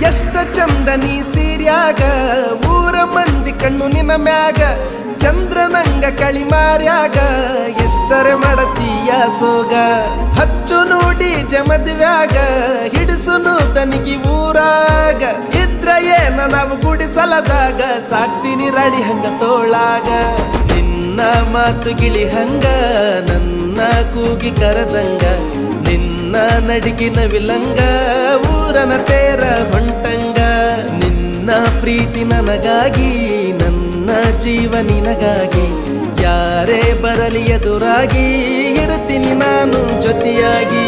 ಎಷ್ಟ ಚಂದ ನೀ ಸೀರ್ಯಾಗ ಊರ ಮಂದಿ ಕಣ್ಣು ನಿನ್ನ ಮ್ಯಾಗ ಚಂದ್ರನಂಗ ಕಳಿಮಾರ್ಯಾಗ ಎಷ್ಟರೆ ಮಾಡತೀಯ ಸೋಗ ಹಚ್ಚು ನೋಡಿ ಜಮದ್ವ್ಯಾಗ ಹಿಡಿಸುನು ತನಿಗಿ ಊರಾಗ ಇದ್ರ ಏನ ನಾವು ಗುಡಿಸಲದಾಗ ಸಾಕ್ತೀನಿ ರಾಡಿ ಹಂಗ ತೋಳಾಗ ನಿನ್ನ ಮಾತು ಗಿಳಿ ಹಂಗ ನನ್ನ ಕೂಗಿ ಕರದಂಗ ನಿನ್ನ ನಡಿಗಿನ ವಿಲಂಗ ಊರನ ತೇರ ಹೊಂಟಂಗ ನಿನ್ನ ಪ್ರೀತಿ ನನಗಾಗಿ ನನ್ನ ಜೀವ ನಿನಗಾಗಿ ಯಾರೇ ಬರಲಿ ಎದುರಾಗಿ ಇರುತ್ತೀನಿ ನಾನು ಜೊತೆಯಾಗಿ